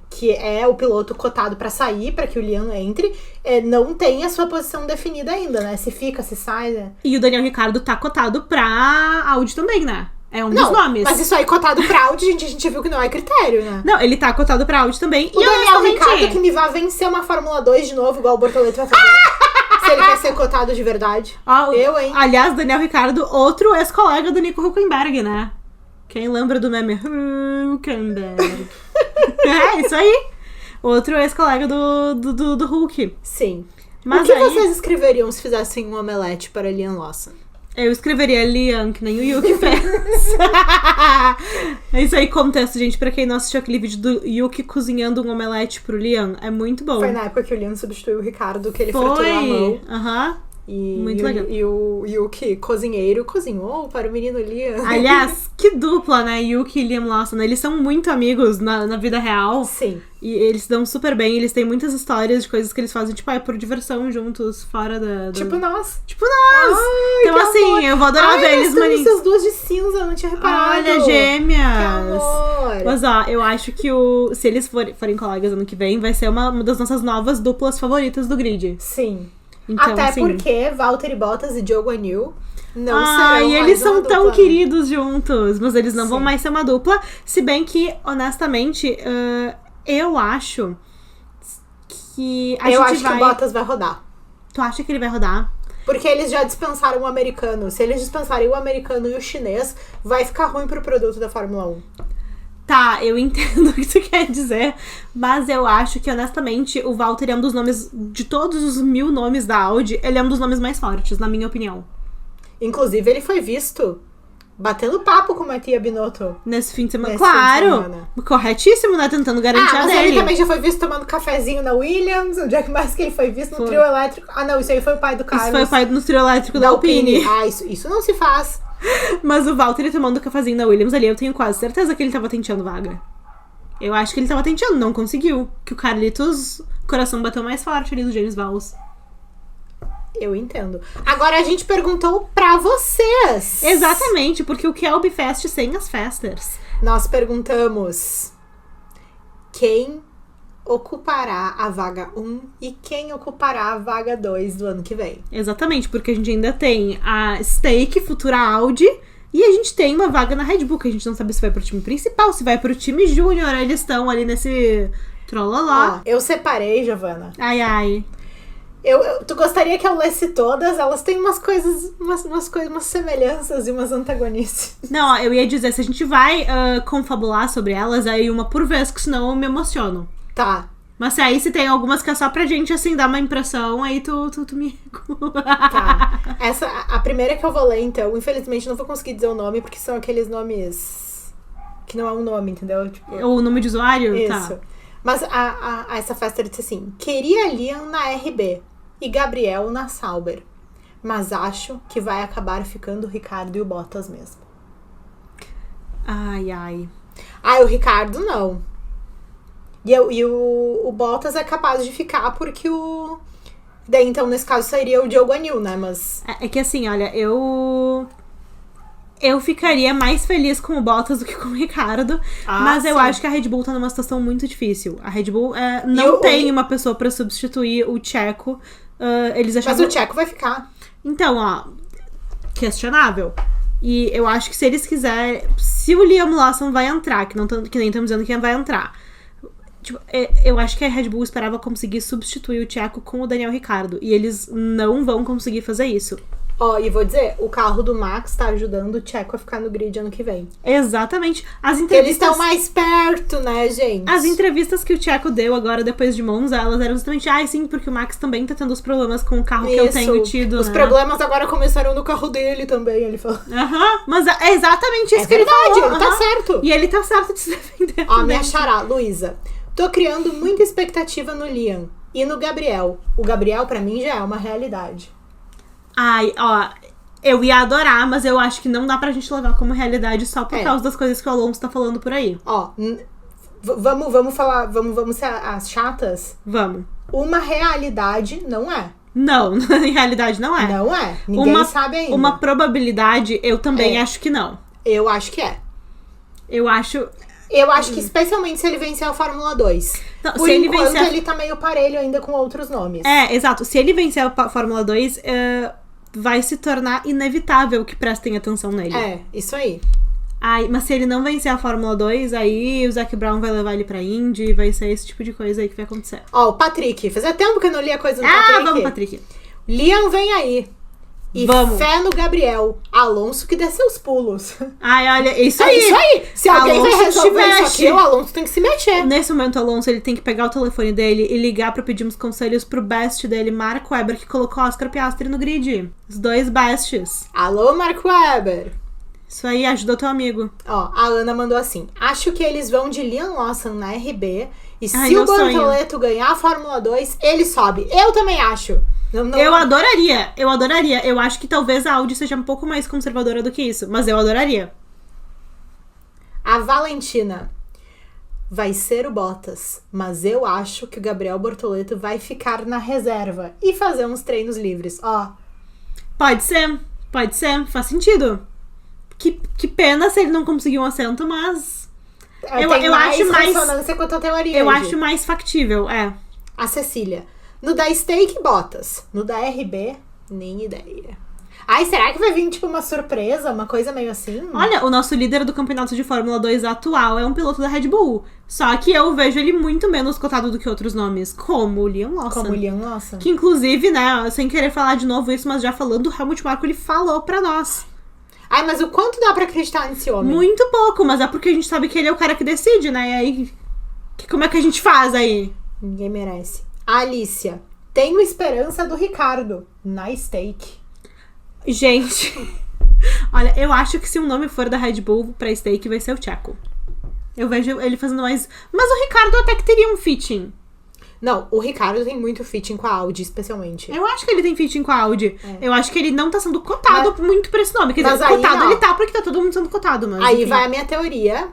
que é o piloto cotado pra sair, pra que o Liam entre, não tem a sua posição definida ainda, né? Se fica, se sai, né? E o Daniel Ricciardo tá cotado pra Audi também, né? É um dos nomes. Mas isso aí cotado pra Audi, a gente viu que não é critério, né? Não, ele tá cotado pra Audi também. O Daniel Ricciardo que me vai vencer uma Fórmula 2 de novo, igual o Bortoleto vai fazer. Se ele quer ser cotado de verdade. Hein? Aliás, Daniel Ricciardo, outro ex-colega do Nico Hülkenberg, né? Quem lembra do meme Hülkenberg? É, isso aí. Outro ex-colega do Hulk. Sim. Mas o que vocês escreveriam se fizessem um omelete para Liam Lawson? Eu escreveria Liam, que nem o Yuki fez. É isso aí, contexto, gente. Pra quem não assistiu aquele vídeo do Yuki cozinhando um omelete pro Liam, é muito bom. Foi na época que o Liam substituiu o Ricardo, que ele fraturou a mão. Muito legal. E o Yuki, cozinheiro, cozinhou para o menino Liam. Aliás, que dupla, né? Yuki e Liam Lawson. Eles são muito amigos na vida real. Sim. E eles se dão super bem. Eles têm muitas histórias de coisas que eles fazem, tipo, por diversão juntos, fora da... Tipo nós. Ai, então, assim, amor. Eu vou adorar ver eles, maninhos. Essas duas de cinza, eu não tinha reparado. Olha, gêmeas. Que amor. Mas, ó, eu acho que se eles forem colegas ano que vem, vai ser uma das nossas novas duplas favoritas do grid. Sim. Então, até assim, porque Valtteri Bottas e Zhou Guanyu não serão e mais eles são uma tão dupla, queridos juntos, mas eles não Sim. vão mais ser uma dupla. Se bem que, honestamente, eu acho que Eu acho que o Bottas vai rodar. Tu acha que ele vai rodar? Porque eles já dispensaram o americano. Se eles dispensarem o americano e o chinês, vai ficar ruim pro produto da Fórmula 1. Tá, eu entendo o que tu quer dizer, mas eu acho que, honestamente, o Valtteri é um dos nomes, de todos os 1000 nomes da Audi, ele é um dos nomes mais fortes, na minha opinião. Inclusive, ele foi visto batendo papo com o Mattia Binotto. Nesse fim de semana. Nesse fim de Claro! semana. Corretíssimo, né? Tentando garantir a Mas dele. ele também já foi visto tomando cafezinho na Williams. Onde é que mais que ele foi visto? No trio elétrico. Ah, não, isso aí foi o pai do Carlos. Isso foi o pai do trio elétrico da Alpine. Ah, isso não se faz. Mas o Valtteri tomando cafezinho na Williams ali, eu tenho quase certeza que ele tava tentando vaga. Eu acho que ele tava tentando, não conseguiu. Que o Carlitos, o coração bateu mais forte ali do James Vowles. Eu entendo. Agora a gente perguntou pra vocês. Exatamente, porque o que é o Bifest sem as festers? Nós perguntamos quem ocupará a vaga 1 e quem ocupará a vaga 2 do ano que vem. Exatamente, porque a gente ainda tem a Stake, futura Audi, e a gente tem uma vaga na Red Bull, que a gente não sabe se vai pro time principal, se vai pro time júnior, eles estão ali nesse trololó. Ó, eu separei, Giovana. Ai. Tu gostaria que eu lesse todas? Elas têm umas coisas, umas semelhanças e umas antagonistas. Não, ó, eu ia dizer, se a gente vai confabular sobre elas, aí uma por vez, que senão eu me emociono. Tá. Mas se tem algumas que é só pra gente, assim, dar uma impressão, aí tu me... Tá. A primeira que eu vou ler, então, infelizmente não vou conseguir dizer o nome, porque são aqueles nomes que não é um nome, entendeu? Tipo, o nome de usuário? isso. Tá. Mas essa festa disse assim: queria Liam na RB e Gabriel na Sauber, mas acho que vai acabar ficando o Ricardo e o Bottas mesmo. Ai. O Ricardo não. E o Bottas é capaz de ficar porque o... Daí, então, nesse caso, seria o Diogo Anil, né? Mas... É que assim, olha, eu ficaria mais feliz com o Bottas do que com o Ricardo. Mas eu acho que a Red Bull tá numa situação muito difícil. A Red Bull não tem uma pessoa pra substituir o Checo. Eles achavam... Mas o Checo vai ficar. Então, ó, questionável. E eu acho que se eles quiserem... Se o Liam Lawson vai entrar, que nem estamos dizendo quem vai entrar... Tipo, eu acho que a Red Bull esperava conseguir substituir o Checo com o Daniel Ricciardo. E eles não vão conseguir fazer isso. E vou dizer, o carro do Max tá ajudando o Checo a ficar no grid ano que vem. Exatamente. Eles estão mais perto, né, gente? As entrevistas que o Checo deu agora, depois de Monza, elas eram justamente, sim, porque o Max também tá tendo os problemas com o carro que eu tenho tido, Os problemas agora começaram no carro dele também, ele falou. Mas é exatamente isso que ele falou. Ele tá certo. E ele tá certo de se defender. Minha xará, Luísa. Tô criando muita expectativa no Liam e no Gabriel. O Gabriel, pra mim, já é uma realidade. Eu ia adorar, mas eu acho que não dá pra gente levar como realidade só por causa das coisas que o Alonso tá falando por aí. Vamos falar, vamos ser as chatas? Vamos. Uma realidade não é. Não, em realidade não é. Não é. Ninguém sabe ainda. Uma probabilidade, eu também acho que não. Eu acho que é. Eu acho que especialmente se ele vencer a Fórmula 2. Não, por enquanto ele tá meio parelho ainda com outros nomes. Exato. Se ele vencer a Fórmula 2, vai se tornar inevitável que prestem atenção nele. Isso aí. Mas se ele não vencer a Fórmula 2, aí o Zac Brown vai levar ele pra Indy e vai ser esse tipo de coisa aí que vai acontecer. O Patrick. Fazia tempo que eu não li a coisa do Patrick. Vamos, Patrick. Liam vem aí. E vamos. Fé no Gabriel. Alonso que dê seus pulos. Olha, isso aí. Isso aí. Se alguém Alonso vai resolver isso aqui, o Alonso tem que se mexer. Nesse momento, o Alonso, ele tem que pegar o telefone dele e ligar pra pedir uns conselhos pro best dele, Marco Webber, que colocou Oscar Piastri no grid. Os dois bests. Alô, Marco Webber. Isso aí, ajudou teu amigo. A Ana mandou assim: acho que eles vão de Liam Lawson na RB e se o Bortoleto ganhar a Fórmula 2, ele sobe. Eu também acho. Eu adoraria. Eu acho que talvez a Audi seja um pouco mais conservadora do que isso, mas eu adoraria. A Valentina: vai ser o Bottas, mas eu acho que o Gabriel Bortoleto vai ficar na reserva e fazer uns treinos livres. Pode ser, faz sentido. Que pena se ele não conseguir um assento, mas eu acho mais ressonância com a tua teoria. Eu acho mais factível, A Cecília: no da Stake, Bottas. No da RB, nem ideia. Será que vai vir, tipo, uma surpresa? Uma coisa meio assim? Olha, o nosso líder do campeonato de Fórmula 2 atual é um piloto da Red Bull. Só que eu vejo ele muito menos cotado do que outros nomes, como o Liam Lawson. Que, inclusive, né, sem querer falar de novo isso, mas já falando, o Helmut Marko, ele falou pra nós. Mas o quanto dá pra acreditar nesse homem? Muito pouco, mas é porque a gente sabe que ele é o cara que decide, né? E aí, como é que a gente faz aí? Ninguém merece. A Alicia: tenho esperança do Ricardo na Stake. Gente, Olha, eu acho que se um nome for da Red Bull pra Stake, vai ser o Checo. Eu vejo ele fazendo mais... Mas o Ricardo até que teria um fitting. Não, o Ricardo tem muito fitting com a Audi, especialmente. Eu acho que ele tem fitting com a Audi. Eu acho que ele não tá sendo cotado muito pra esse nome. Quer dizer, aí, cotado não. ele tá, porque tá todo mundo sendo cotado. Mas, Aí enfim. vai a minha teoria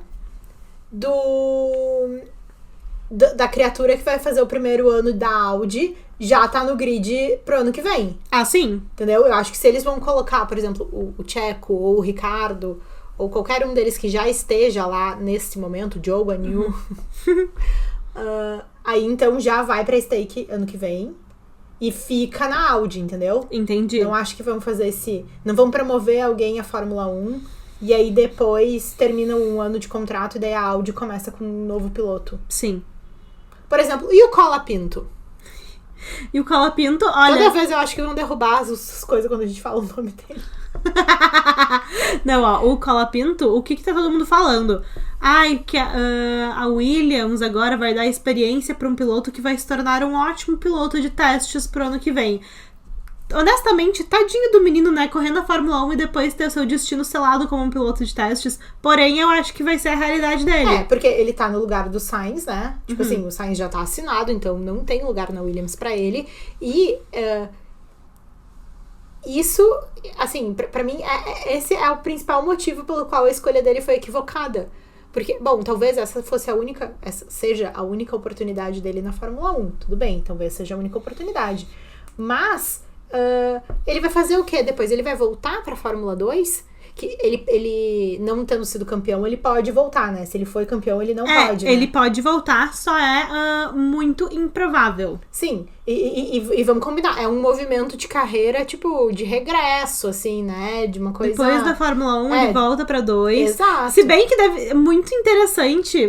da criatura que vai fazer o primeiro ano da Audi já tá no grid pro ano que vem. Ah, sim? Entendeu? Eu acho que se eles vão colocar, por exemplo, o Checo ou o Ricardo, ou qualquer um deles que já esteja lá nesse momento, Joe Guanyu, aí então já vai pra Stake ano que vem e fica na Audi, entendeu? Entendi. Não acho que vão fazer não vão promover alguém à Fórmula 1 e aí depois termina um ano de contrato e daí a Audi começa com um novo piloto. Sim. Por exemplo, e o Colapinto? E o Colapinto, olha... Toda vez eu acho que vão derrubar as coisas quando a gente fala o nome dele. Não, ó, o Colapinto, o que tá todo mundo falando? Ai, que a Williams agora vai dar experiência pra um piloto que vai se tornar um ótimo piloto de testes pro ano que vem. Honestamente, tadinho do menino, né? Correr na Fórmula 1 e depois ter o seu destino selado como um piloto de testes. Porém, eu acho que vai ser a realidade dele. Porque ele tá no lugar do Sainz, né? Tipo assim, o Sainz já tá assinado, então não tem lugar na Williams pra ele. E isso, assim, pra mim, esse é o principal motivo pelo qual a escolha dele foi equivocada. Porque, bom, talvez essa seja a única oportunidade dele na Fórmula 1. Tudo bem, talvez seja a única oportunidade. Mas... ele vai fazer o quê depois? Ele vai voltar pra Fórmula 2? Que ele não tendo sido campeão, ele pode voltar, né? Se ele foi campeão, ele não pode, né? Ele pode voltar, só é muito improvável. Sim, e vamos combinar, é um movimento de carreira, tipo, de regresso, assim, né? De uma coisa... Depois da Fórmula 1, ele volta pra 2. Exato. Se bem que é muito interessante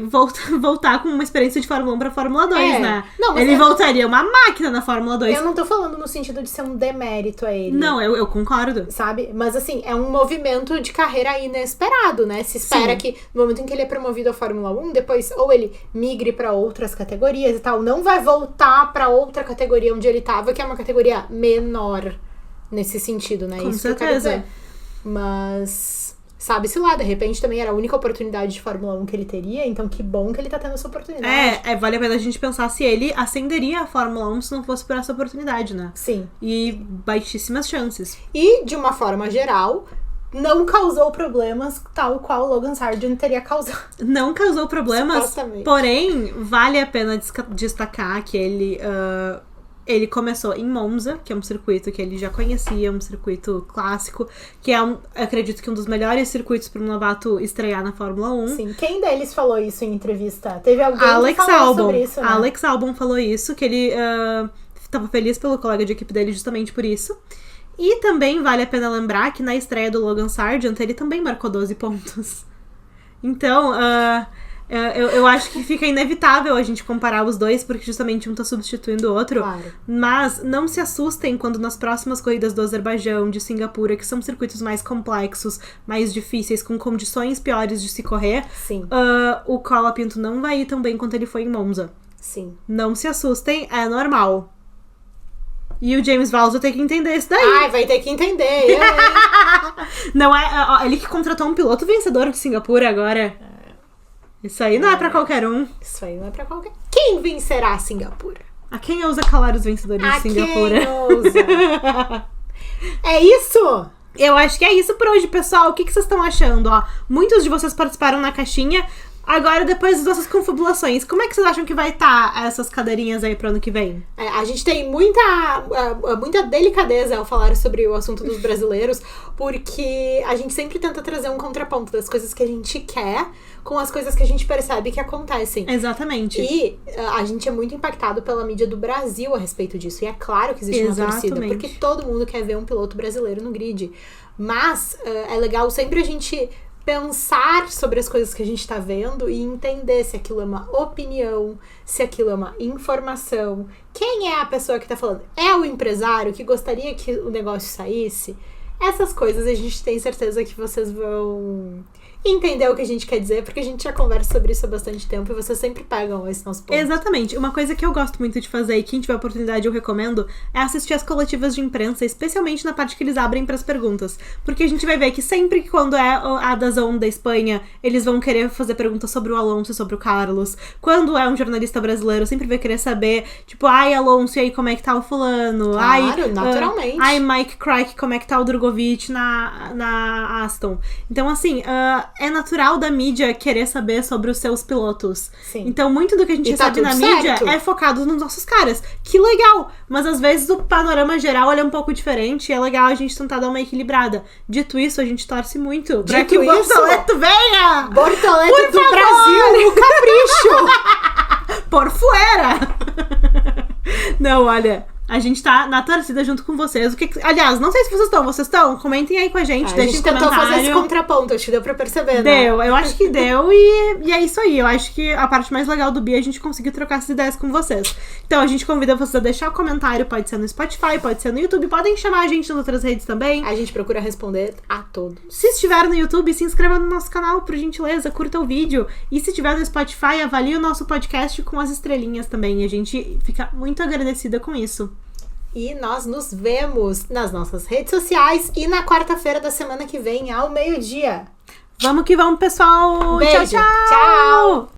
voltar com uma experiência de Fórmula 1 pra Fórmula 2, né? Não, mas ele voltaria uma máquina na Fórmula 2. Eu não tô falando no sentido de ser um demérito a ele. Não, eu concordo. Sabe? Mas, assim, é um movimento de carreira inesperado, né? Se espera que no momento em que ele é promovido à Fórmula 1, depois ou ele migre pra outras categorias e tal, não vai voltar pra outra categoria onde ele tava, que é uma categoria menor nesse sentido, né? Com isso certeza. que eu quero dizer. Mas sabe-se lá, de repente também era a única oportunidade de Fórmula 1 que ele teria, então que bom que ele tá tendo essa oportunidade. Vale a pena a gente pensar se ele ascenderia a Fórmula 1 se não fosse por essa oportunidade, né? Sim. E baixíssimas chances. E, de uma forma geral, não causou problemas tal qual o Logan Sargent teria causado. Não causou problemas, Supostamente. porém, vale a pena destacar que ele começou em Monza, que é um circuito que ele já conhecia, um circuito clássico, que acredito que um dos melhores circuitos para um novato estrear na Fórmula 1. Sim, quem deles falou isso em entrevista? Teve alguém Alex que falou Albon. sobre isso, né? Alex Albon falou isso, que ele estava feliz pelo colega de equipe dele justamente por isso. E também vale a pena lembrar que na estreia do Logan Sargent, ele também marcou 12 pontos. Então, eu acho que fica inevitável a gente comparar os dois, porque justamente um tá substituindo o outro. Claro. Mas não se assustem quando nas próximas corridas do Azerbaijão, de Singapura, que são circuitos mais complexos, mais difíceis, com condições piores de se correr, Sim. O Colapinto não vai ir tão bem quanto ele foi em Monza. Sim. Não se assustem, é normal. E o James Vowles tem que entender isso daí. Ai, vai ter que entender. Eu, hein? Não é ele que contratou um piloto vencedor de Singapura agora. Isso aí não é pra qualquer um. Isso aí não é pra qualquer... Quem vencerá Singapura? A quem ousa calar os vencedores de Singapura? Quem ousa? É isso? Eu acho que é isso por hoje, pessoal. O que vocês estão achando? Ó, muitos de vocês participaram na caixinha. Agora, depois das nossas confabulações, como é que vocês acham que vai estar essas cadeirinhas aí pro ano que vem? A gente tem muita delicadeza ao falar sobre o assunto dos brasileiros, porque a gente sempre tenta trazer um contraponto das coisas que a gente quer com as coisas que a gente percebe que acontecem. Exatamente. E a gente é muito impactado pela mídia do Brasil a respeito disso. E é claro que existe uma torcida, porque todo mundo quer ver um piloto brasileiro no grid. Mas é legal sempre a gente pensar sobre as coisas que a gente tá vendo e entender se aquilo é uma opinião, se aquilo é uma informação. Quem é a pessoa que tá falando? É o empresário que gostaria que o negócio saísse? Essas coisas a gente tem certeza que vocês vão entender o que a gente quer dizer, porque a gente já conversa sobre isso há bastante tempo e vocês sempre pegam esse nosso ponto. Exatamente. Uma coisa que eu gosto muito de fazer e quem tiver oportunidade eu recomendo é assistir as coletivas de imprensa, especialmente na parte que eles abrem pras perguntas. Porque a gente vai ver que sempre que quando é a DAZN da Espanha, eles vão querer fazer perguntas sobre o Alonso e sobre o Carlos. Quando é um jornalista brasileiro, sempre vai querer saber, tipo, ai, Alonso, e aí como é que tá o fulano? Claro, naturalmente. Ai, Mike Crack, como é que tá o Drogovic na Aston? Então, assim, é natural da mídia querer saber sobre os seus pilotos. Sim. Então, muito do que a gente E tá recebe na tudo mídia certo. é focado nos nossos caras. Que legal! Mas às vezes o panorama geral ele é um pouco diferente e é legal a gente tentar dar uma equilibrada. Dito isso, a gente torce muito pra Dito que o isso, Bortoleto venha! Bortoleto Por do favor! Brasil, o capricho! Por fuera! Não, olha, a gente tá na torcida junto com vocês. Aliás, não sei se vocês estão? Comentem aí com a gente, A deixem gente um tentou comentário. fazer esse contraponto, acho que deu pra perceber, né? Deu, eu acho que deu e é isso aí. Eu acho que a parte mais legal do Bi é a gente conseguir trocar essas ideias com vocês. Então a gente convida vocês a deixar o comentário, pode ser no Spotify, pode ser no YouTube, podem chamar a gente nas outras redes também. A gente procura responder a todos. Se estiver no YouTube, se inscreva no nosso canal, por gentileza, curta o vídeo. E se estiver no Spotify, avalie o nosso podcast com as estrelinhas também. E a gente fica muito agradecida com isso. E nós nos vemos nas nossas redes sociais e na quarta-feira da semana que vem, ao meio-dia. Vamos que vamos, pessoal! Beijo. Tchau, tchau! Tchau.